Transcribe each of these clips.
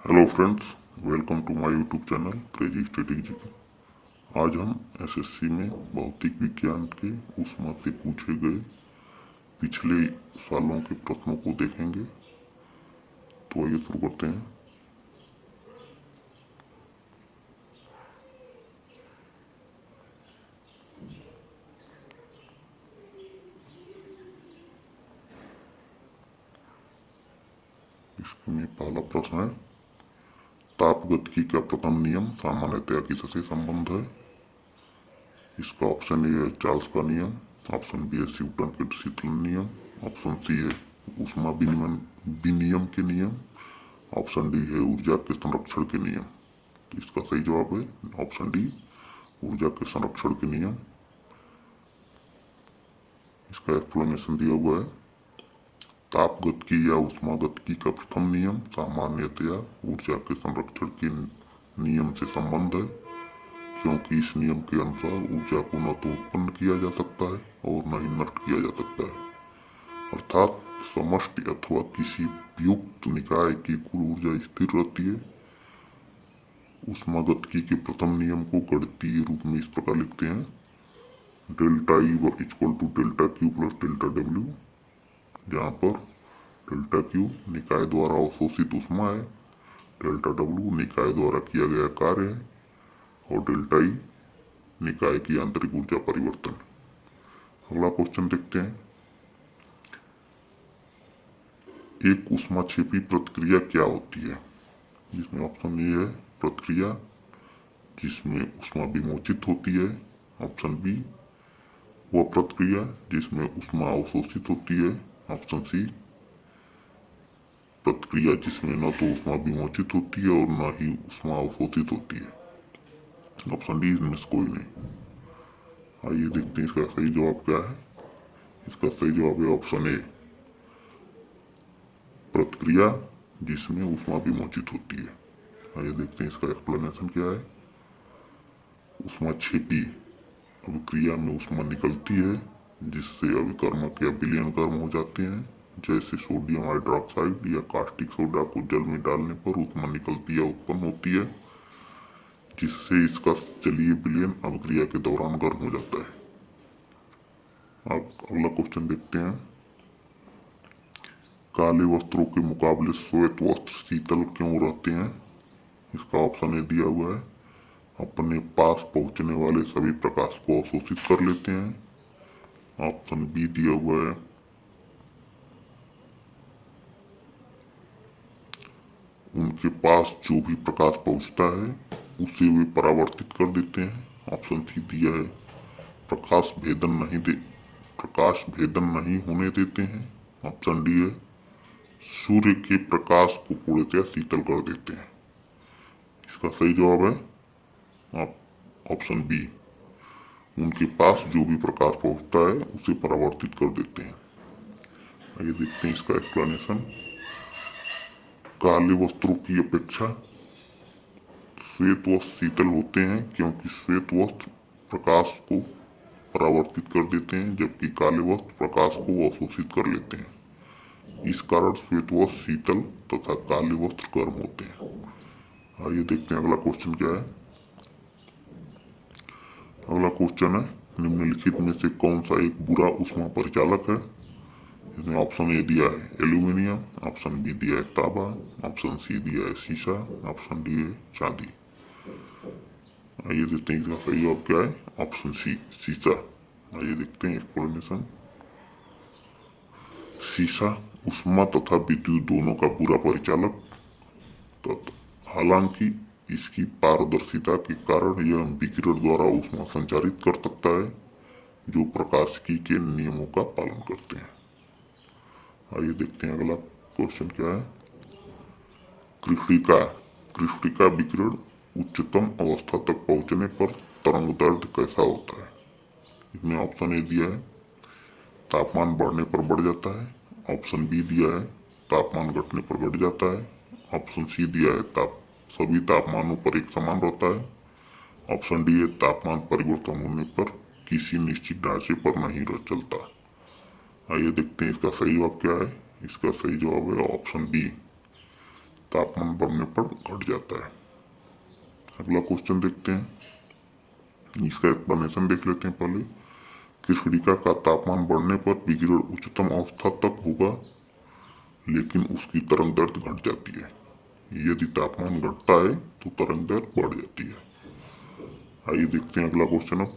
Hello friends, welcome to my YouTube channel crazy strategy. आज हम SSC में भौतिक विज्ञान के उसमें से पूछे गए पिछले सालों के प्रश्नों को देखेंगे। तो आइए शुरू करते हैं। इसमें पहला प्रश्न है, तापगतिकी का प्रथम नियम सामान्यतया किससे संबंध है? इसका ऑप्शन ए है चार्ल्स का नियम, ऑप्शन बी है न्यूटन के शीतलन नियम, ऑप्शन सी है ऊष्मा विनियम के नियम, ऑप्शन डी है ऊर्जा के संरक्षण के नियम। तो इसका सही जवाब है ऑप्शन डी, ऊर्जा के संरक्षण के नियम। इसका एक्सप्लेनेशन दिया हुआ है, तापगतिकी या ऊष्मागतिकी का प्रथम नियम सामान्यतया ऊर्जा के संरक्षण के नियम से संबंध है, क्योंकि इस नियम के अनुसार ऊर्जा को न तो उत्पन्न किया जा सकता है और न ही नष्ट किया जा सकता है। अर्थात समष्टि अथवा किसी युक्त निकाय की कुल ऊर्जा स्थिर रहती है। ऊष्मागतिकी के प्रथम नियम को गणितीय रूप में इस प्रकार लिखते हैं, delta E equal to delta Q plus delta W, जहाँ पर डेल्टा क्यू निकाय द्वारा अवशोषित ऊष्मा है, डेल्टा डब्ल्यू निकाय द्वारा किया गया कार्य है और डेल्टा ई निकाय की आंतरिक ऊर्जा परिवर्तन। अगला क्वेश्चन देखते हैं, एक ऊष्माक्षेपी प्रतिक्रिया क्या होती है? जिसमें ऑप्शन ए है प्रतिक्रिया जिसमें ऊष्मा विमोचित होती है, ऑप्शन बी वह प्रतिक्रिया जिसमें ऊष्मा अवशोषित होती है, ऑप्शन सी प्रतिक्रिया जिसमें न तो ऊष्मा विमोचित होती है और न ही ऊष्मा अवशोषित होती है। ऑप्शन डी इनमें से कोई नहीं। आइए देखते हैं इसका सही जवाब क्या है। इसका सही जवाब है ऑप्शन ए, प्रतिक्रिया जिसमें ऊष्मा विमोचित होती है। आइए देखते हैं इसका एक्सप्लेनेशन क्या है। ऊष्माक्षेपी अभिक्रिया में ऊष्मा निकलती है जिससे अभिकर्मक या विलयन गर्म हो जाते हैं, जैसे सोडियम हाइड्रोक्साइड या कास्टिक सोडा को जल में डालने पर ऊष्मा निकलती या उत्पन्न होती है, जिससे इसका जलीय विलयन अभिक्रिया के दौरान गर्म हो जाता है। अब अगला क्वेश्चन देखते हैं, काले वस्त्रों के मुकाबले श्वेत वस्त्र शीतल क्यों रहते हैं? इसका ऑप्शन ए दिया हुआ है, अपने पास पहुंचने वाले सभी प्रकाश को अवशोषित कर लेते हैं, ऑप्शन बी दिया हुआ है, उनके पास जो भी प्रकाश पहुंचता है उसे वे परावर्तित कर देते हैं, ऑप्शन सी दिया है प्रकाश भेदन नहीं होने देते हैं, ऑप्शन डी है सूर्य के प्रकाश को पूर्णतया शीतल कर देते हैं। इसका सही जवाब है ऑप्शन बी, उनके पास जो भी प्रकाश पहुंचता है उसे परावर्तित कर देते हैं। आइए देखते हैं इसका एक्सप्लेनेशन। काले वस्त्रों की अपेक्षा श्वेत वस्त्र शीतल होते हैं क्योंकि श्वेत वस्त्र प्रकाश को परावर्तित कर देते हैं, जबकि काले वस्त्र प्रकाश को अवशोषित कर लेते हैं। इस कारण श्वेत वस्त्र शीतल तथा काले वस्त्र गर्म होते हैं। आइए देखते हैं अगला क्वेश्चन क्या है। अगला क्वेश्चन है, निम्नलिखित में से कौन सा एक बुरा ऊष्मा परिचालक है? इसमें ऑप्शन ए दिया है एल्यूमिनियम, ऑप्शन बी दिया है तांबा, ऑप्शन सी दिया है शीशा, ऑप्शन डी है चांदी। आइए देखते हैं इसका सही जवाब क्या है, ऑप्शन सी शीशा। आइए देखते हैं एक्सप्लेनेशन। शीशा ऊष्मा तथा विद्युत दोनों का बुरा परिचालक, हालांकि इसकी पारदर्शिता के कारण यह विकिरण द्वारा ऊष्मा संचारित कर सकता है, जो प्रकाशिकी के नियमों का पालन करते हैं। आइए देखते हैं अगला क्वेश्चन क्या है। कृष्णिका विकिरण उच्चतम अवस्था तक पहुंचने पर तरंग दैर्घ्य कैसा होता है? इसमें ऑप्शन ए दिया है तापमान बढ़ने पर बढ़ जाता है, ऑप्शन बी दिया है तापमान घटने पर घट जाता है, ऑप्शन सी दिया है सभी तापमानों पर एक समान रहता है, ऑप्शन डी है तापमान परिवर्तन होने पर किसी निश्चित ढांचे पर नहीं रह चलता। आइए देखते हैं इसका सही जवाब क्या है। इसका सही जवाब है ऑप्शन बी, तापमान बढ़ने पर घट जाता है। अगला क्वेश्चन देखते हैं, इसका एक्सप्लेनेशन देख लेते हैं पहले। कृष्णिका का तापमान बढ़ने पर विकिरण उच्चतम अवस्था तक होगा, लेकिन उसकी तरंग दैर्ध्य घट जाती है। यदि तापमान घटता है तो तरंग दैर्ध्य बढ़ जाती है। आइए देखते हैं अगला क्वेश्चन। अब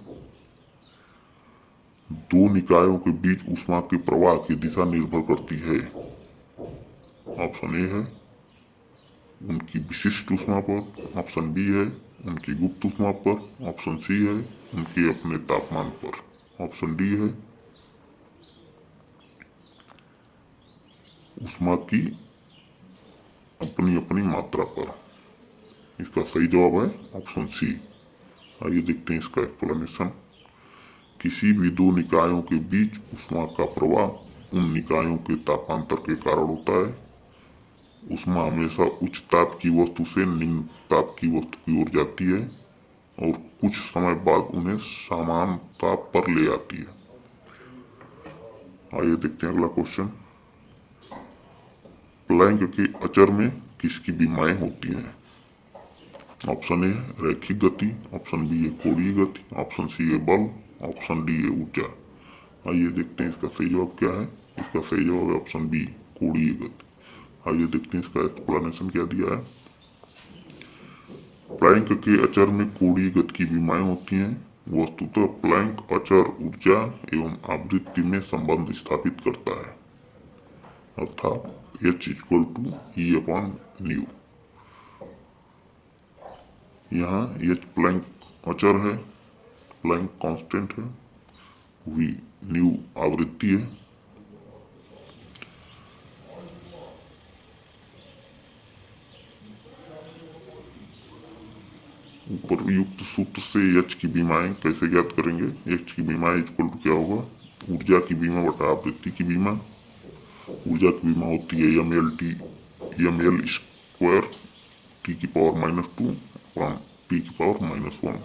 दो निकायों के बीच ऊष्मा के प्रवाह की दिशा निर्भर करती है। ऑप्शन ए है उनकी विशिष्ट ऊष्मा पर, ऑप्शन बी है उनकी गुप्त ऊष्मा पर, ऑप्शन सी है उनके अपने तापमान पर, ऑप्शन डी है ऊष्मा की अपनी अपनी मात्रा पर। इसका सही जवाब है ऑप्शन सी। आइए देखते हैं इसका एक्सप्लेनेशन। किसी भी दो निकायों के बीच ऊष्मा का प्रवाह उन निकायों के तापांतर के कारण होता है। ऊष्मा हमेशा उच्च ताप की वस्तु से निम्न ताप की वस्तु की ओर जाती है और कुछ समय बाद उन्हें समान ताप पर ले आती है। आइए देखते हैं अगला क्वेश्चन। प्लैंक के अचर में किसकी विमाएं होती हैं? ऑप्शन ए रैखिक गति, ऑप्शन बी है कोणीय गति, ऑप्शन सी है बल, ऑप्शन डी है ऊर्जा। आइए देखते हैं इसका सही जवाब क्या है। इसका सही जवाब है ऑप्शन बी कोणीय गति। आइए देखते हैं इसका एक्सप्लेनेशन क्या दिया है। प्लैंक के अचर में कोणीय गति की विमाएं होती हैं। वस्तुतः प्लैंक अचर ऊर्जा एवं आवृत्ति में संबंध स्थापित करता है, अर्थात H equal to E upon nu. यहाँ H प्लैंक अचर है, प्लैंक कांस्टेंट है, V न्यू आवृत्ति है। ऊपर युक्त सूत्र से H की विमाएं कैसे ज्ञात करेंगे? H की विमाएं इक्वल टू क्या होगा? ऊर्जा की विमा बटा आवृत्ति की विमा। ऊर्जा की विमा होती है ml स्क्वायर टी की पावर -2 अपॉन टी की पावर -1।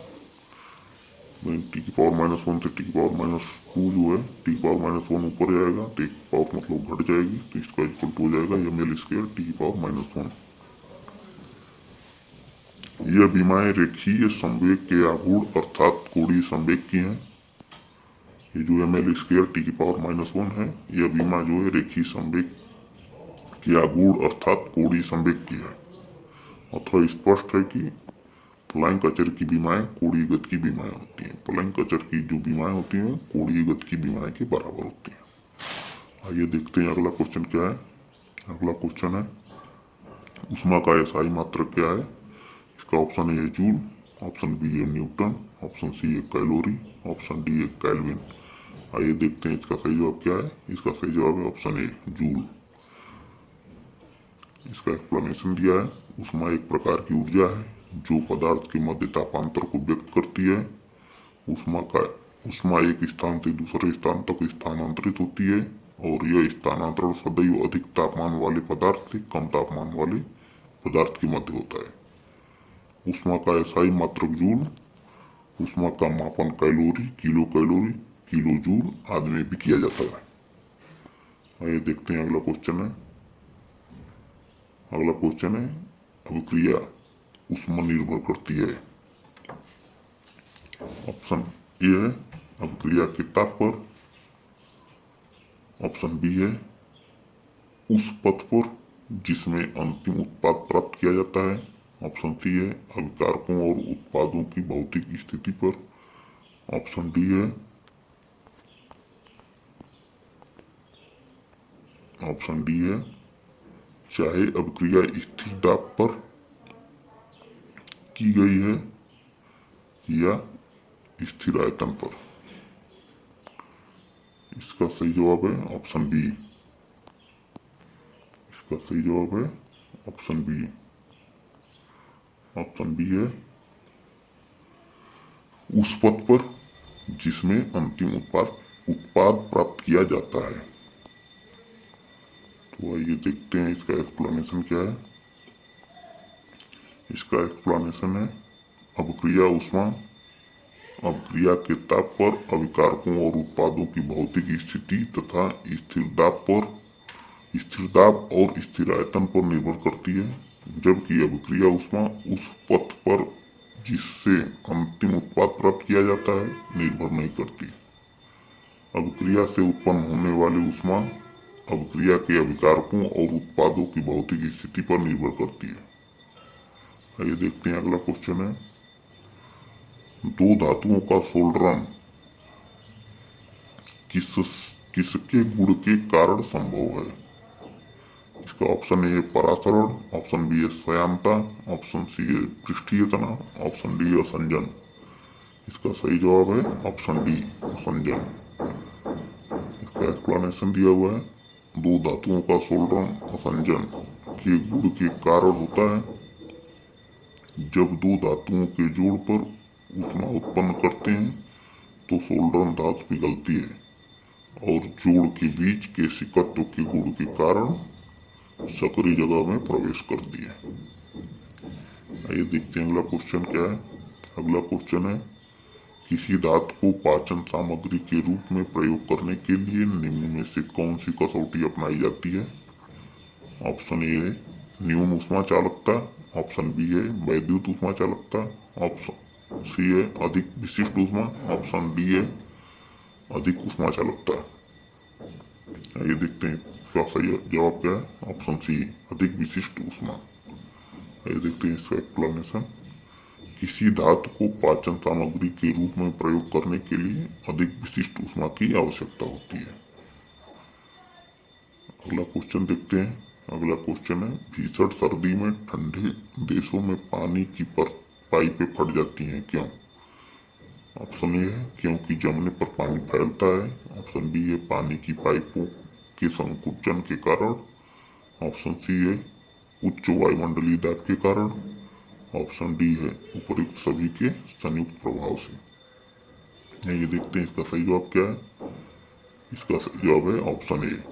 टी की पावर -1 से टी की पावर -2 जो है टी की पावर -1 ऊपर जाएगा, टी की पावर मतलब घट जाएगी, तो इसका इक्वल टू हो जाएगा ml स्क्वायर टी की पावर -1। यह विमाएं रेखीय संवेग के आघूर्ण अर्थात कोणीय संवेग की हैं। ये जो ml स्क्वायर टी की पावर -1 है, यह विमा जो है रेखीय संवेग के आघूर्ण अर्थात कोणीय संवेग की है। अथवा स्पष्ट है कि प्लैंक अचर की विमाएं कोणीय गति की विमाएं होती हैं। प्लैंक अचर की जो विमाएं होती हैं कोणीय गति की विमाएं के बराबर होती हैं। आइए देखते हैं अगला क्वेश्चन क्या है। अगला क्वेश्चन है ऊष्मा का एसआई मात्रक क्या है? इसका ऑप्शन ए है जूल, ऑप्शन बी है न्यूटन, ऑप्शन सी है कैलोरी, ऑप्शन डी है केल्विन। आइए देखते हैं इसका सही जवाब क्या है। इसका सही जवाब है ऑप्शन ए जूल। इसका एक्सप्लेनेशन दिया है। ऊष्मा एक प्रकार की ऊर्जा है जो पदार्थ के मध्य तापांतर को व्यक्त करती है। ऊष्मा एक स्थान से दूसरे स्थान तक स्थानांतरित होती है और यह स्थानांतरण सदैव अधिक तापमान वाले पदार्थ से कम तापमान वाले पदार्थ के मध्य होता है। ऊष्मा का एसआई मात्रक जूल। ऊष्मा का मापन कैलोरी, किलो जूल आदि में भी किया जाता है। आइए देखते हैं अगला क्वेश्चन है। अगला क्वेश्चन है अभिक्रिया ऊष्मा निर्भर करती है। ऑप्शन ए है अभिक्रिया के ताप पर, ऑप्शन बी है उस पथ पर जिसमें अंतिम उत्पाद प्राप्त किया जाता है, ऑप्शन सी है अभिकारकों और उत्पादों की भौतिक स्थिति पर, ऑप्शन डी है चाहे अभिक्रिया स्थिर दाब पर की गई है या स्थिर आयतन पर। इसका सही जवाब है ऑप्शन बी। इसका सही जवाब है ऑप्शन बी। ऑप्शन बी है उस पथ पर जिसमें अंतिम उत्पाद प्राप्त किया जाता है। तो आइए देखते हैं इसका एक्सप्लेनेशन क्या है। इसका एक्सप्लेनेशन है अभिक्रिया के ताप पर अभिकारकों और उत्पादों की भौतिक स्थिति तथा स्थिर दाब और स्थिर आयतन पर निर्भर करती है। जबकि अभिक्रिया ऊष्मा उस पथ पर जिससे अंतिम उत्पाद प्राप्त किया जाता है निर्भर नहीं करती। अभिक्रिया से उत्पन्न होने वाली ऊष्मा अभिक्रिया के अभिकारकों और उत्पादों की भौतिक स्थिति पर निर्भर करती है। आइए देखते हैं अगला क्वेश्चन है, दो धातुओं का सोल्डरन किसके गुण के कारण संभव है? इसका ऑप्शन ए है परासरण, ऑप्शन बी है श्यानता, ऑप्शन सी है पृष्ठीय तनाव, ऑप्शन डी है असंजन। इसका सही जवाब है ऑप्शन डी असंजन। इसका एक्सप्लेनेशन दिया हुआ है, दो धातुओं का सोल्डरन असंजन के गुण के कारण होता है जब दो धातुओं के जोड़ पर ऊष्मा उत्पन्न करते हैं तो सोल्डरन धातु पिघलती है और जोड़ के बीच केशिकत्व के गुण के कारण सक्रिय जगह में प्रवेश करती है। आइए देखते हैं अगला क्वेश्चन क्या है। अगला क्वेश्चन है, किसी धातु को पाचन सामग्री के रूप में प्रयोग करने के लिए निम्न में से कौन सी कसौटी अपनाई जाती है? ऑप्शन ए है न्यून ऊष्मा चालकता, ऑप्शन बी है वैद्युत ऊष्मा चालकता, ऑप्शन सी है अधिक विशिष्ट ऊष्मा, ऑप्शन डी है अधिक ऊष्मा चालकता। आइए देखते हैं इसका सही जवाब क्या है। ऑप्शन सी अधिक विशिष्ट ऊष्मा। आइए देखते हैं इसका एक्सप्लेनेशन, किसी धातु को पाचन सामग्री के रूप में प्रयोग करने के लिए अधिक विशिष्ट ऊष्मा की आवश्यकता होती है। अगला क्वेश्चन देखते हैं। अगला क्वेश्चन है, भीषण सर्दी में ठंडे देशों में पानी की पाइपें फट जाती हैं, क्यों? ऑप्शन ए है क्योंकि जमने पर पानी फैलता है, ऑप्शन बी है पानी की पाइपों के संकुचन के कारण, ऑप्शन सी है उच्च वायुमंडलीय दाब के कारण, ऑप्शन डी है उपरोक्त सभी के संयुक्त प्रभाव से। ये देखते हैं इसका सही जवाब क्या है। इसका सही जवाब है ऑप्शन ए,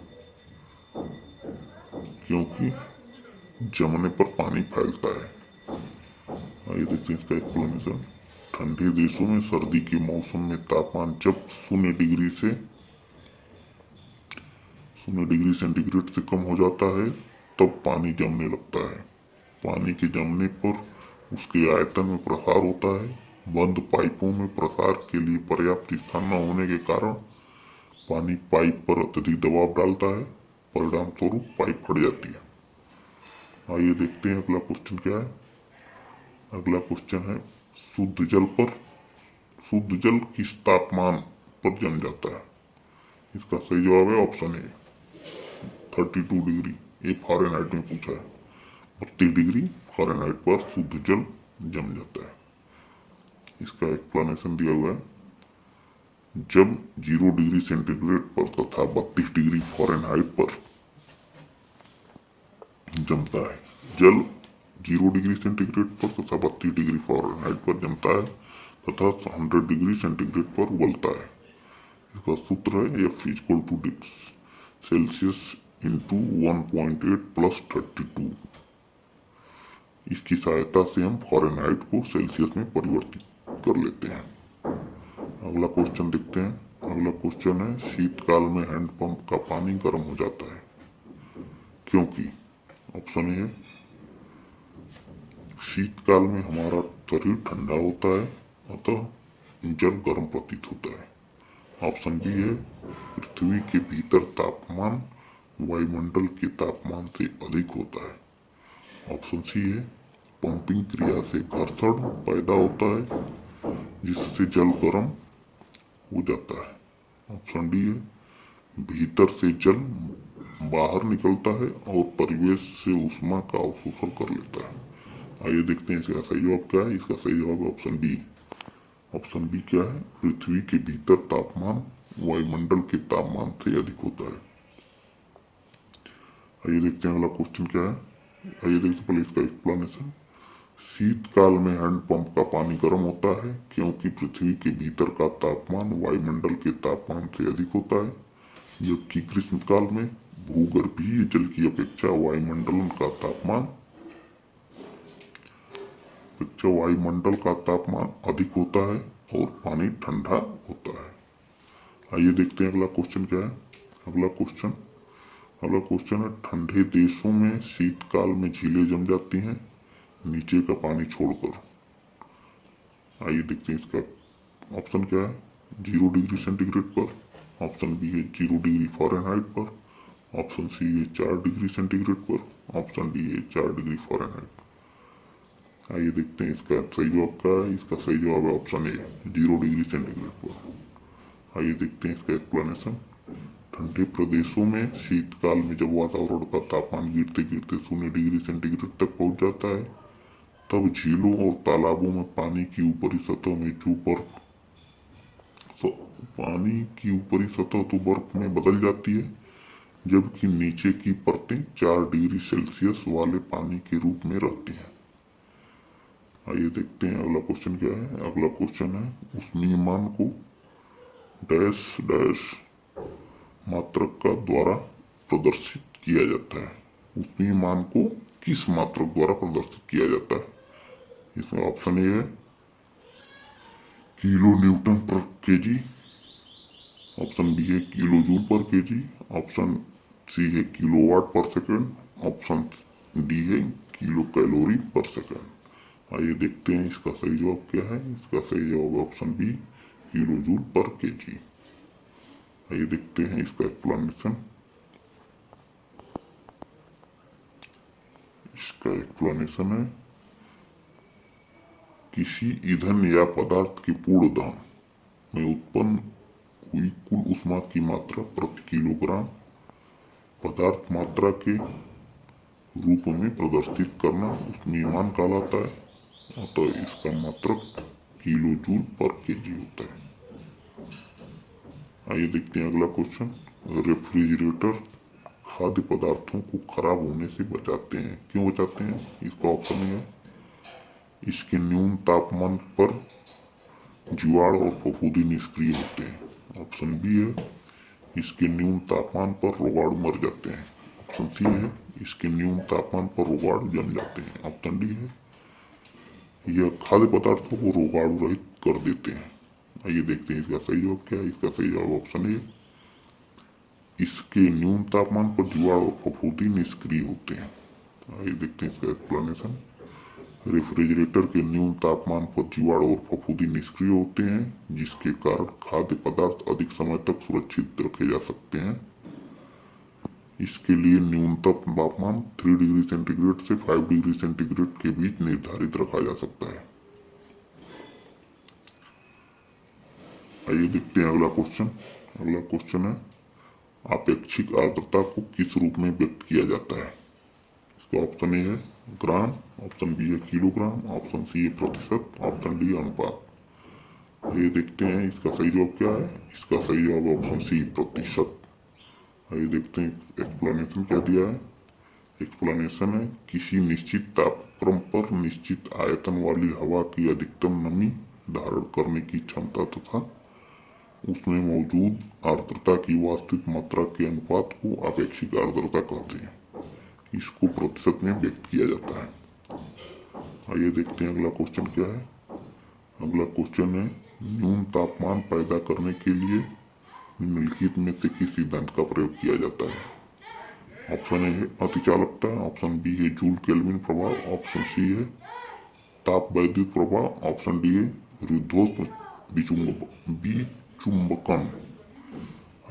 क्योंकि जमने पर पानी फैलता है। आइए देखते हैं इसका एक्सप्लेनेशन, ठंडे देशों में सर्दी के मौसम में तापमान जब 0 डिग्री सेंटीग्रेड से कम हो जाता है तब पानी जमने लगता है। पानी के जमने पर उसके आयतन में प्रसार होता है। बंद पाइपों में प्रसार के लिए पर्याप्त स्थान न होने के कारण पानी पाइप पर अत्यधिक दबाव डालता है, परिणाम स्वरूप पाइप फट जाती है। आइए देखते हैं अगला क्वेश्चन क्या है। अगला क्वेश्चन है, शुद्ध जल किस तापमान पर जम जाता है? इसका सही जवाब है ऑप्शन ए 32 डिग्री, ये फ़ारेनहाइट में पूछा है। 32 डिग्री फ़ारेनहाइट पर शुद्ध जल जम जाता है। इसका एक्सप्लेनेशन दिया हुआ है, जब 0 डिग्री सेंटीग्रेड पर तथा 32 डिग्री फ़ारेनहाइट पर जमता है, जल 0 डिग्री सेंटीग्रेड पर तथा 32 डिग्री फ़ारेनहाइट पर जमता है तथा 100 डिग्री सेंटीग्रेड पर उबलता है। इसका सूत्र है F=2 सेल्सियस इंटू 1.8 प्लस 32। इसकी सहायता से हम फ़ारेनहाइट को सेल्सियस में परिवर्तित कर लेते हैं। अगला क्वेश्चन देखते हैं। अगला क्वेश्चन है, शीतकाल में हैंडपंप का पानी गर्म हो जाता है, क्योंकि? ऑप्शन ए, शीतकाल में हमारा शरीर ठंडा होता है अतः जल गर्म प्रतीत होता है। ऑप्शन बी है पृथ्वी के भीतर तापमान वायुमंडल के तापमान से अधिक होता है। ऑप्शन सी है पंपिंग क्रिया से घर्षण पैदा होता है जिससे जल गर्म हो जाता है। ऑप्शन डी है भीतर से जल बाहर निकलता है और परिवेश से ऊष्मा का अवशोषण कर लेता है। आइए देखते हैं इसका सही जवाब क्या है। इसका सही जवाब है ऑप्शन बी। ऑप्शन बी क्या है, पृथ्वी के भीतर तापमान वायुमंडल के तापमान से अधिक होता है। आइए देखते हैं अगला क्वेश्चन क्या है। आइए देखते पहले इसका एक्सप्लेनेशन, शीतकाल में हैंडपंप का पानी गर्म होता है क्योंकि पृथ्वी के भीतर का तापमान वायुमंडल के तापमान से अधिक होता है, जबकि ग्रीष्मकाल में भूगर्भीय जल की अपेक्षा वायुमंडल का तापमान अधिक होता है और पानी ठंडा होता है। आइए देखते हैं अगला क्वेश्चन क्या है। अगला क्वेश्चन, अगला क्वेश्चन है, ठंडे देशों में शीतकाल में झीलें जम जाती हैं नीचे का पानी छोड़कर। आइए देखते हैं इसका ऑप्शन क्या है। 0 डिग्री सेंटीग्रेड पर, ऑप्शन बी है 0 डिग्री फ़ारेनहाइट पर, ऑप्शन सी है 4 डिग्री सेंटीग्रेड पर, ऑप्शन डी है 4 डिग्री फ़ारेनहाइट। आइए देखते हैं इसका सही जवाब क्या है। इसका सही जवाब है ऑप्शन ए, 0 डिग्री सेंटीग्रेड पर। आइए देखते हैं इसका एक्सप्लेनेशन। ठंडे प्रदेशों में शीतकाल में जब वातावरण का तापमान गिरते गिरते 0 डिग्री सेंटीग्रेड तक पहुंच जाता है, तब झीलों और तालाबों में पानी की ऊपरी सतह तो बर्फ में बदल जाती है, जबकि नीचे की परतें 4 डिग्री सेल्सियस वाले पानी के रूप में रहती हैं। आइए देखते हैं अगला क्वेश्चन क्या है। अगला क्वेश्चन है, उष्मीयमान को डैश डैश मात्रक का द्वारा प्रदर्शित किया जाता है। उष्मीयमान को किस मात्रक द्वारा प्रदर्शित किया जाता है। इसमें ऑप्शन ए है किलो न्यूटन पर केजी, ऑप्शन बी है किलो जूल पर केजी, ऑप्शन सी है किलोवाट पर सेकंड, ऑप्शन डी है किलो कैलोरी पर सेकंड। आइए देखते हैं इसका सही जवाब क्या है। इसका सही जवाब है ऑप्शन बी, किलो जूल पर केजी। आइए देखते हैं इसका एक्सप्लेनेशन। इसका एक्सप्लेनेशन है, किसी ईंधन या पदार्थ के पूर्ण दहन में उत्पन्न हुई कुल ऊष्मा की मात्रा प्रति किलोग्राम पदार्थ मात्रा के रूप में प्रदर्शित करना उष्मीयमान कहलाता है। अतः इसका मात्रक किलो जूल पर केजी होता है। आइए देखते हैं अगला क्वेश्चन। रेफ्रिजरेटर खाद्य पदार्थों को खराब होने से बचाते हैं, क्यों बचाते हैं। इसका ऑप्शन है, इसके न्यून तापमान पर जीवाणु और फफूंदी निष्क्रिय होते हैं। ऑप्शन बी है, इसके न्यून तापमान पर रोगाणु मर जाते हैं। ऑप्शन सी है, इसके न्यून तापमान पर रोगाणु जम जाते हैं। ऑप्शन डी है, यह खाद्य पदार्थों को रोगाणु रहित कर देते हैं। आइए देखते हैं इसका सही जवाब क्या है। इसका सही जवाब ऑप्शन ए, इसके न्यून तापमान पर जीवाणु और फफूंदी निष्क्रिय होते हैं। आइए देखते हैं इसका एक्सप्लेनेशन। रेफ्रिजरेटर के न्यून तापमान पर जीवाणु और फफूंदी निष्क्रिय होते हैं, जिसके कारण खाद्य पदार्थ अधिक समय तक सुरक्षित रखे जा सकते हैं। इसके लिए न्यूनतम तापमान 3 डिग्री सेंटीग्रेड से 5 डिग्री सेंटीग्रेड के बीच निर्धारित रखा जा सकता है। आइए देखते हैं अगला क्वेश्चन। अगला क्वेश्चन है, आपेक्षिक आर्द्रता को किस रूप में व्यक्त किया जाता है। इसका ऑप्शन ए है ग्राम, ऑप्शन बी है किलोग्राम, ऑप्शन सी है प्रतिशत, ऑप्शन डी अनुपात। ये देखते हैं इसका सही जवाब क्या है। इसका सही जवाब है ऑप्शन सी, प्रतिशत। आइए देखते हैं एक्सप्लेनेशन क्या दिया है। एक्सप्लेनेशन है, किसी निश्चित तापक्रम पर निश्चित आयतन वाली हवा की अधिकतम नमी धारण करने की क्षमता तथा उसमें मौजूद आर्द्रता की वास्तविक मात्रा के अनुपात को आपेक्षिक आर्द्रता कहते हैं। इसको प्रतिशत में व्यक्त किया जाता है। आइए देखते हैं अगला क्वेश्चन क्या है। अगला क्वेश्चन है, न्यून तापमान पैदा करने के लिए निम्नलिखित में से किस सिद्धांत का प्रयोग किया जाता है। ऑप्शन ए है अतिचालकता, ऑप्शन बी है जूल केल्विन प्रभाव, ऑप्शन सी है ताप वैद्युत प्रभाव, ऑप्शन डी है रुद्धोष्म विचुंबकन।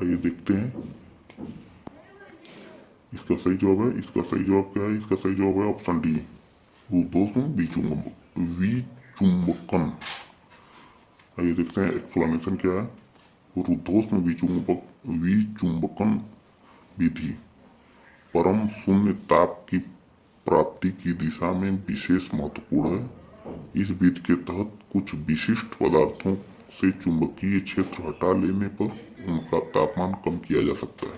आइए देखते हैं इसका सही जवाब है। इसका सही जवाब क्या है। इसका सही जवाब है ऑप्शन डी, रुद्धोष्म विचुंबकन। आइए देखते हैं एक्सप्लेनेशन क्या है। रुद्धोष्म विचुंबकन विधि परम शून्य ताप की प्राप्ति की दिशा में विशेष महत्वपूर्ण है। इस विधि के तहत कुछ विशिष्ट पदार्थों से चुंबकीय क्षेत्र हटा लेने पर उनका तापमान कम किया जा सकता है।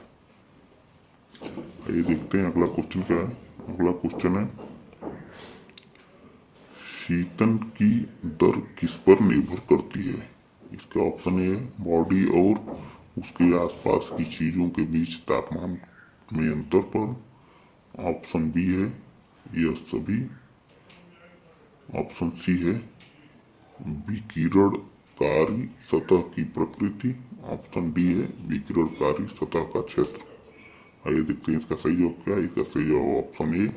आइए देखते हैं अगला क्वेश्चन क्या है। अगला क्वेश्चन है, शीतन की दर किस पर निर्भर करती है। इसका ऑप्शन ए है बॉडी और उसके आसपास की चीजों के बीच तापमान में अंतर पर, ऑप्शन बी है यह सभी, ऑप्शन सी है विकिरणकारी सतह की प्रकृति, ऑप्शन डी है विकिरणकारी सतह का क्षेत्र। आइए देखते हैं इसका सही जवाब क्या है। इसका सही जवाब ऑप्शन ए,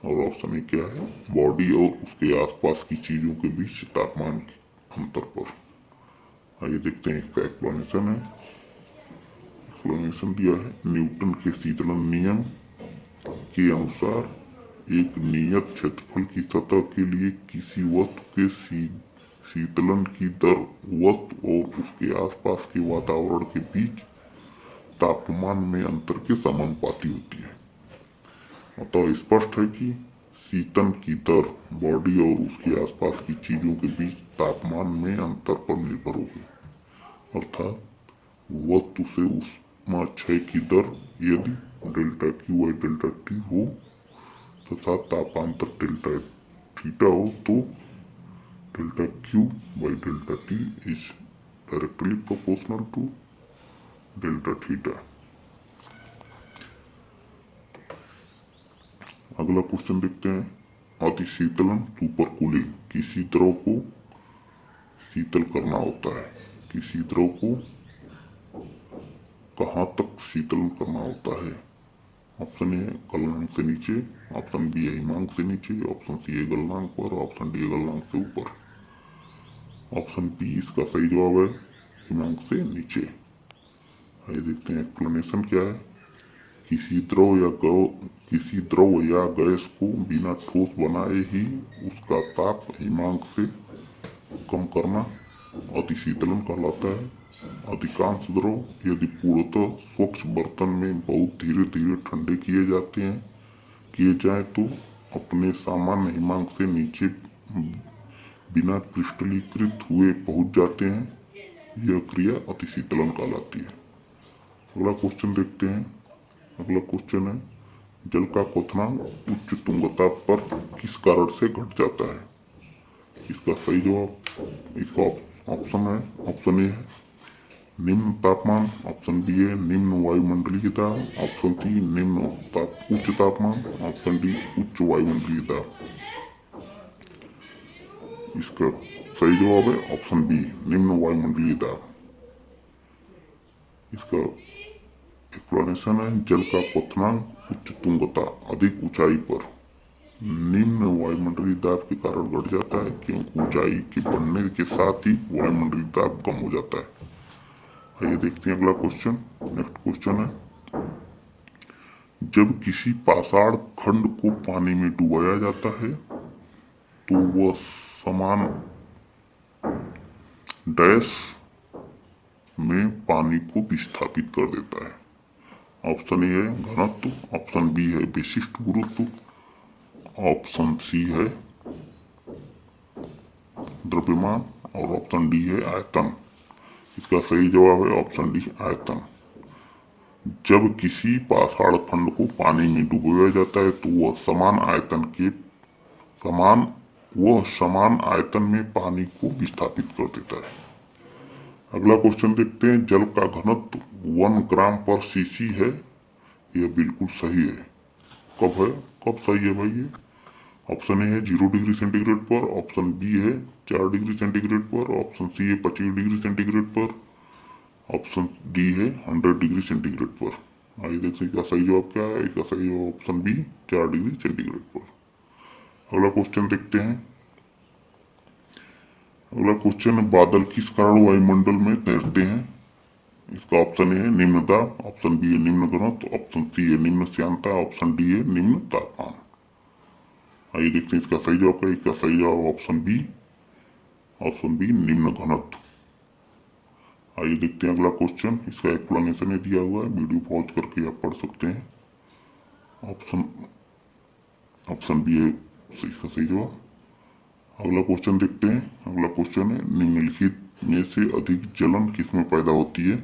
और ऑप्शन ए क्या है, बॉडी और उसके आसपास की चीजों के बीच तापमान के अंतर पर। आइए देखते हैं इसका एक्सप्लेनेशन है। एक्सप्लेनेशन दिया है, न्यूटन के शीतलन नियम के अनुसार एक नियत क्षेत्रफल की सतह के लिए किसी वस्तु के शीतलन की दर वस्तु और उसके आसपास के वातावरण के बीच तापमान में अंतर के समानुपाती होती है। अतः स्पष्ट है कि शीतन की दर बॉडी और उसके आसपास की चीजों के बीच तापमान में अंतर पर निर्भर होगी। अर्थात वस्तु से ऊष्मा क्षय की दर यदि delta Q by delta T हो तथा तापांतर डेल्टा थीटा हो तो delta Q by delta T is directly proportional to delta theta. अगला क्वेश्चन देखते हैं, अतिशीतलन सुपर कूलिंग किसी द्रव को शीतल करना होता है। किसी द्रव को कहाँ तक शीतलन करना होता है। ऑप्शन ए गलनांक से नीचे, ऑप्शन बी है हिमांक से नीचे, ऑप्शन सी है गलनांक पर, ऑप्शन डी है गलनांक से ऊपर। ऑप्शन बी इसका सही जवाब है, हिमांक से नीचे। आइए देखते हैं एक्सप्लेनेशन क्या है। किसी द्रव या गैस को बिना ठोस बनाए ही उसका ताप हिमांक से कम करना अतिशीतलन कहलाता है। अधिकांश द्रव यदि पूर्णतः स्वच्छ बर्तन में बहुत धीरे धीरे ठंडे किए जाएं तो अपने सामान्य हिमांक से नीचे बिना क्रिस्टलीकृत हुए पहुंच जाते हैं। यह क्रिया अतिशीतलन कहलाती है। अगला क्वेश्चन देखते हैं। अगला क्वेश्चन है, जल का क्वथनांक उच्च तुंगता पर किस कारण से घट जाता है। इसका सही जवाब, इसका ऑप्शन है, ऑप्शन ए है निम्न तापमान, ऑप्शन बी है निम्न वायुमंडलीय दाब, ऑप्शन सी उच्च तापमान, ऑप्शन डी उच्च वायुमंडलीय दाब। इसका सही जवाब है ऑप्शन बी निम्न वायुमंडलीय दाब। इसका एक्सप्लेनेशन है, जल का क्वथनांक उच्च तुंगता अधिक ऊंचाई पर निम्न वायुमंडलीय दाब के कारण घट जाता है, क्योंकि ऊंचाई के बढ़ने के साथ ही वायुमंडलीय दाब कम हो जाता है। आइए देखते हैं अगला क्वेश्चन। नेक्स्ट क्वेश्चन है, जब किसी पाषाण खंड को पानी में डुबाया जाता है तो वह समान डैश में पानी को विस्थापित कर देता है। ऑप्शन ए है घनत्व, ऑप्शन बी है विशिष्ट गुरुत्व, ऑप्शन सी है द्रव्यमान और ऑप्शन डी है आयतन। इसका सही जवाब है ऑप्शन डी आयतन। जब किसी पाषाण खंड को पानी में डुबोया जाता है तो वह समान आयतन में पानी को विस्थापित कर देता है। अगला क्वेश्चन देखते हैं, जल का घनत्व 1 ग्राम पर सीसी है। यह बिल्कुल सही है। कब सही है भाई ये। ऑप्शन ए है 0 डिग्री सेंटीग्रेड पर, ऑप्शन बी है 4 डिग्री सेंटीग्रेड पर, ऑप्शन सी है 25 डिग्री सेंटीग्रेड पर, ऑप्शन डी है 100 डिग्री सेंटीग्रेड पर। आइए देखते हैं इसका सही जवाब क्या है। इसका सही जवाब ऑप्शन बी 4 डिग्री सेंटीग्रेड पर। अगला क्वेश्चन देखते हैं। अगला क्वेश्चन है, बादल किस कारण वायुमंडल में तैरते हैं। इसका ऑप्शन ए है निम्न दाब, ऑप्शन बी है निम्न घनत्व, ऑप्शन सी है निम्न श्यानता, ऑप्शन डी है निम्न तापमान। आइए देखते हैं इसका सही जवाब क्या है। इसका सही जवाब ऑप्शन बी निम्न घनत्व। आइए देखते हैं अगला क्वेश्चन। इसका एक्सप्लेनेशन दिया हुआ है, वीडियो पॉज करके आप पढ़ सकते हैं। ऑप्शन बी है इसका सही जवाब। अगला क्वेश्चन देखते हैं। अगला क्वेश्चन है, निम्नलिखित में से अधिक जलन किसमें पैदा होती है।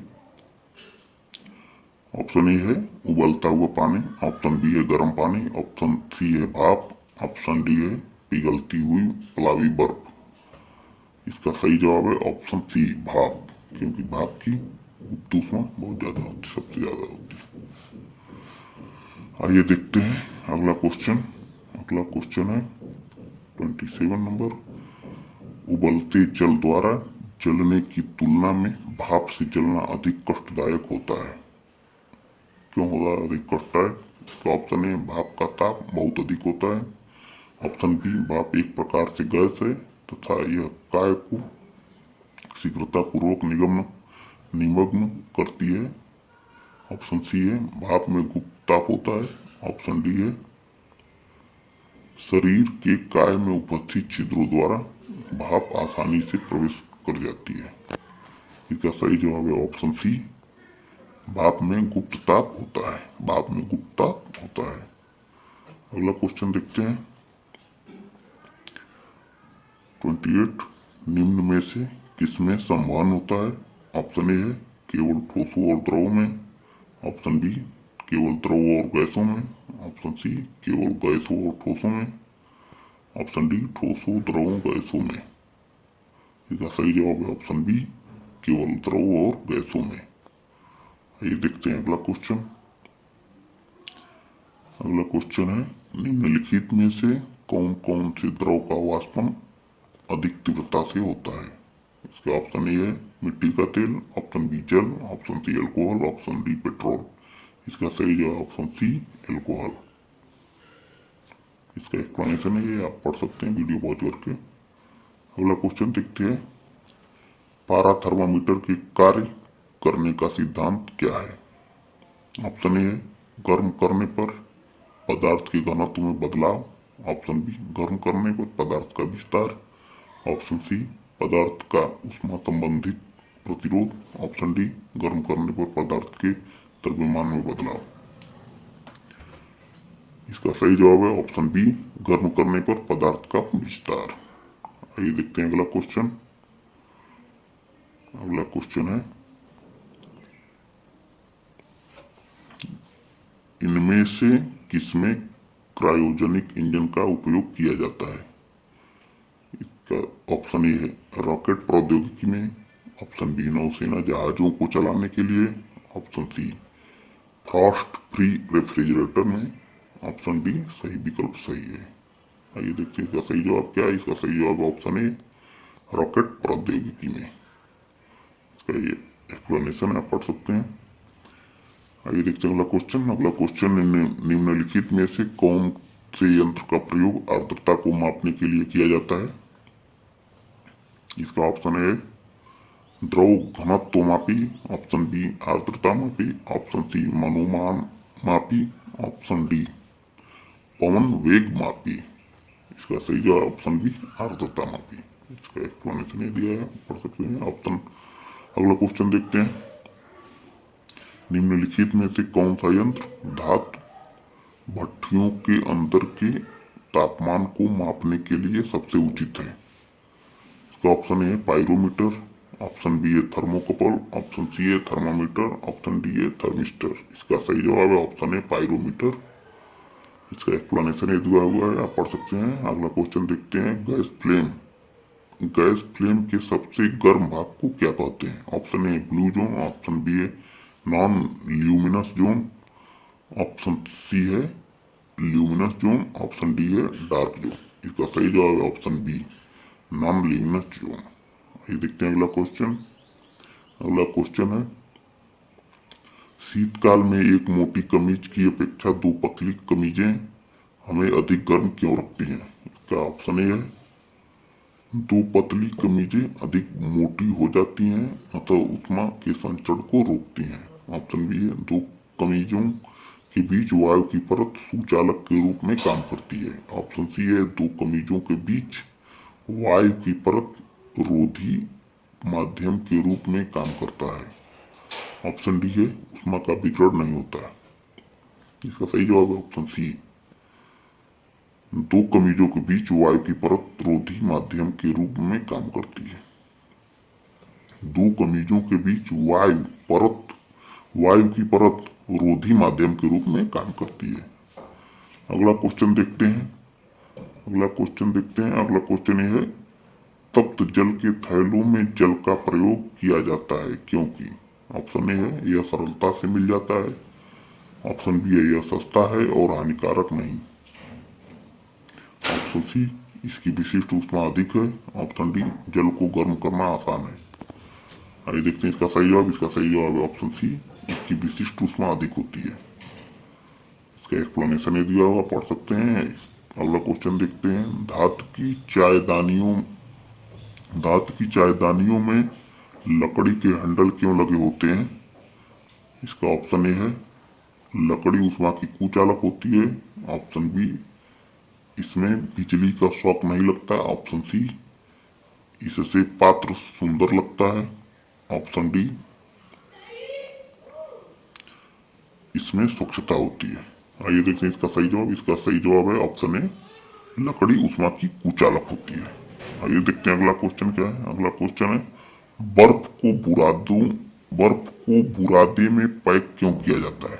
ऑप्शन ए है उबलता हुआ पानी, ऑप्शन बी है गर्म पानी, ऑप्शन सी है भाप, ऑप्शन डी है पिघलती हुई प्लावी बर्फ। इसका सही जवाब है ऑप्शन सी भाप, क्योंकि भाप की ऊष्मा बहुत ज्यादा होती है, सबसे ज्यादा होती है। आइए देखते हैं अगला क्वेश्चन। अगला क्वेश्चन है 27 नंबर, उबलते जल द्वारा जलने की तुलना में भाप से जलना अधिक कष्टदायक होता है। क्यों होता है, अधिक करता है? इसका ऑप्शन ए, भाप का ताप बहुत अधिक होता है। ऑप्शन बी, भाप एक प्रकार से गैस है तथा यह काय को शीघ्रतापूर्वक निमग्न करती है। ऑप्शन सी है, भाप में गुप्त ताप होता है। ऑप्शन डी है, शरीर के काय में उपस्थित छिद्रों द्वारा भाप आसानी से प्रवेश कर जाती है। इसका सही जवाब है ऑप्शन सी, भाप में गुप्त ताप होता है। भाप में गुप्त ताप होता है। अगला क्वेश्चन देखते हैं 28, निम्न में से किसमें संवहन होता है? ऑप्शन ए है, केवल ठोसों और द्रवों में। ऑप्शन बी, केवल द्रव और गैसों में। ऑप्शन सी, केवल गैसों और ठोसों में। ऑप्शन डी, ठोसों, द्रवों, गैसों में। इसका सही जवाब है ऑप्शन बी, केवल द्रव और गैसों में। ये देखते हैं अगला क्वेश्चन। अगला क्वेश्चन है, निम्नलिखित में से कौन कौन से द्रव का वाष्पन अधिक तीव्रता से होता है? इसका ऑप्शन ए है, मिट्टी का तेल। ऑप्शन बी, जल। Option C, alcohol. Option D, petrol. इसका सही जवाब ऑप्शन सी, अल्कोहल। इसका एक्सप्लेनेशन है, ये आप पढ़ सकते हैं वीडियो पॉज करके। अगला क्वेश्चन देखते हैं, पारा थर्मामीटर के कार्य करने का सिद्धांत क्या है? ऑप्शन ए है, गर्म करने पर पदार्थ के घनत्व में बदलाव। ऑप्शन बी, गर्म करने पर पदार्थ का विस्तार। ऑप्शन सी, पदार्थ का ऊष्मा संबंधित प्रतिरोध। ऑप्शन डी, गर्म करने पर पदार्थ के द्रव्यमान में बदलाव। इसका सही जवाब है ऑप्शन बी, गर्म करने पर पदार्थ का विस्तार। आइए देखते हैं अगला क्वेश्चन। अगला क्वेश्चन है, इनमें से किसमें क्रायोजेनिक इंजन का उपयोग किया जाता है? इसका ऑप्शन ए है, रॉकेट प्रौद्योगिकी में। ऑप्शन बी, नौसेना जहाजों को चलाने के लिए। Option C, frost free refrigerator में। ऑप्शन डी, सही विकल्प सही है। आइए देखते हैं इसका सही जवाब क्या है। इसका सही जवाब ऑप्शन ए, रॉकेट प्रौद्योगिकी में। इसका ये एक्सप्लेनेशन आप पढ़ सकते हैं। आइए देखते हैं अगला क्वेश्चन। अगला क्वेश्चन, निम्नलिखित में से कौन से यंत्र का प्रयोग आर्द्रता को मापने के लिए किया जाता है? इसका ऑप्शन है, द्रव घनत्व मापी। ऑप्शन बी, आर्द्रता मापी। ऑप्शन सी, मनोमान मापी। ऑप्शन डी, पवन वेग मापी। इसका सही जवाब ऑप्शन बी, आर्द्रता मापी। इसका एक्सप्लेनेशन दिया है, पढ़ सकते हैं ऑप्शन। अगला क्वेश्चन देखते हैं, निम्नलिखित में से कौन सा यंत्र धातु भट्टियों के अंदर के तापमान को मापने के लिए सबसे उचित है? इसका ऑप्शन है, पायरोमीटर। ऑप्शन बी है, थर्मोकपल। ऑप्शन सी है, थर्मामीटर। ऑप्शन डी है, थर्मिस्टर। इसका सही जवाब है ऑप्शन है, पायरोमीटर। इसका एक्सप्लेनेशन दिया हुआ है, आप पढ़ सकते हैं। अगला क्वेश्चन देखते हैं, गैस फ्लेम। गैस फ्लेम के सबसे गर्म भाग को क्या कहते हैं? Option A, blue zone. Option B है, non luminous zone. Option C है, ल्यूमिनस जोन। ऑप्शन डी है, डार्क जोन। इसका सही जवाब है option B, non luminous zone. ये देखते हैं अगला क्वेश्चन। अगला क्वेश्चन है, शीतकाल में एक मोटी कमीज की अपेक्षा दो पतली कमीजें हमें अधिक गर्म क्यों रखती हैं? इसका ऑप्शन ए है, दो पतली कमीजें अधिक मोटी हो जाती हैं अतः ऊष्मा के संचरण को रोकती हैं। ऑप्शन बी है, दो कमीजों के बीच वायु की परत सुचालक के रूप में काम करती है। ऑप्शन सी है, दो कमीजों के बीच वायु की परत रोधी माध्यम के रूप में काम करता है। ऑप्शन डी है, ऊष्मा का विकिरण नहीं होता। इसका सही जवाब है ऑप्शन सी, दो कमीजों के बीच वायु की परत रोधी माध्यम के रूप में काम करती है। दो कमीजों के बीच वायु की परत रोधी माध्यम के रूप में काम करती है। अगला क्वेश्चन देखते हैं। अगला क्वेश्चन ये है, तप्त जल के थैलों में जल का प्रयोग किया जाता है क्योंकि? ऑप्शन ए है, यह सरलता से मिल जाता है। ऑप्शन बी है, यह सस्ता है और हानिकारक नहीं। ऑप्शन सी, इसकी विशिष्ट ऊष्मा अधिक है। ऑप्शन डी, जल को गर्म करना आसान है। आइए देखते हैं इसका सही जवाब। इसका सही जवाब है ऑप्शन सी, इसकी विशिष्ट ऊष्मा अधिक होती है। इसका एक्सप्लेनेशन ये दिया हुआ, पढ़ सकते हैं। अगला क्वेश्चन देखते हैं। धातु की चायदानियों में लकड़ी के हैंडल क्यों लगे होते हैं? इसका ऑप्शन ए है लकड़ी ऊष्मा की कुचालक होती है। ऑप्शन बी इसमें बिजली का शॉक नहीं लगता। ऑप्शन सी इससे पात्र सुंदर लगता है। ऑप्शन डी इसमें स्वच्छता होती है। आइए देखते हैं इसका सही जवाब। इसका सही जवाब है ऑप्शन ए लकड़ी ऊष्मा की कुचालक होती है। आइए देखते हैं अगला क्वेश्चन क्या है। अगला क्वेश्चन है बर्फ को बुरादे में पैक क्यों किया जाता है?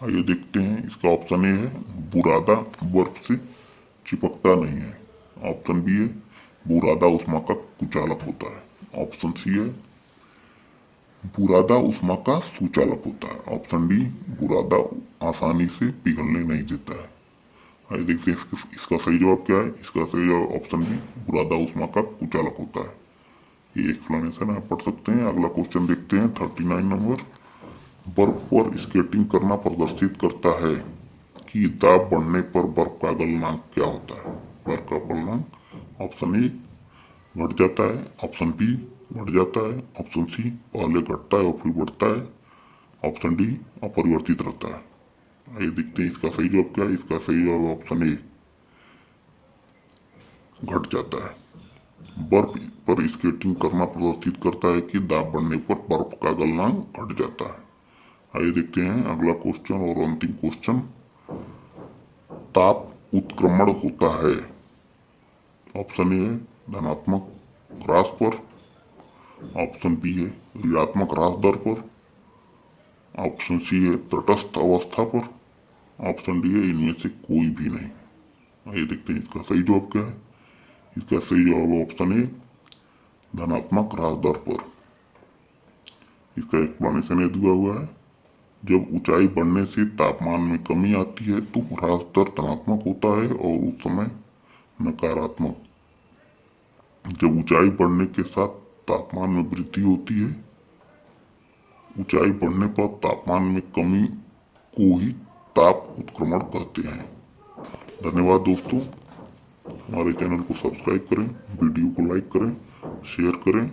आइए देखते हैं। इसका ऑप्शन ए है बुरादा बर्फ से चिपकता नहीं है। ऑप्शन बी है बुरादा ऊष्मा का कुचालक होता है। ऑप्शन सी है बुरादा ऊष्मा का सुचालक होता है। ऑप्शन डी बुरादा आसानी से पिघलने नहीं देता है। आइए देखते हैं इसका सही जवाब क्या है। इसका सही जवाब ऑप्शन बी बुरादा ऊष्मा का कुचालक होता है। ये एक्सप्लेनेशन है, पढ़ सकते हैं। अगला क्वेश्चन देखते हैं 39 नंबर। बर्फ पर स्केटिंग करना प्रदर्शित करता है कि दाब बढ़ने पर बर्फ का गलनांक क्या होता है? बर्फ का गलनांक ऑप्शन ए घट जाता है। ऑप्शन बी बढ़ जाता है। ऑप्शन सी पहले घटता है और फिर बढ़ता है। ऑप्शन डी अपरिवर्तित रहता है। आइए देखते हैं इसका सही जवाब क्या है। इसका सही जवाब ऑप्शन ए घट जाता है। बर्फ पर स्केटिंग करना प्रदर्शित करता है कि दाब बढ़ने पर बर्फ का गलनांक घट जाता है। आइए देखते हैं अगला क्वेश्चन और अंतिम क्वेश्चन। ताप उत्क्रमण होता है। ऑप्शन ए है धनात्मक ह्रास पर। ऑप्शन बी है ऋणात्मक ह्रास दर पर। ऑप्शन सी है तटस्थ अवस्था पर। ऑप्शन डी है इनमें से कोई भी नहीं। आइए देखते हैं इसका सही जवाब क्या है। इसका सही जवाब ऑप्शन ए धनात्मक ह्रास दर पर। इसका एक्सप्लेनेशन ये दिया हुआ है। जब ऊंचाई बढ़ने से तापमान में कमी आती है तो ह्रास दर धनात्मक होता है और उस समय नकारात्मक। जब ऊंचाई बढ़ने के साथ तापमान में वृद्धि होती है, ऊंचाई बढ़ने पर तापमान में कमी को ही ताप उत्क्रमण कहते हैं। धन्यवाद दोस्तों। हमारे चैनल को सब्सक्राइब करें, वीडियो को लाइक करें, शेयर करें।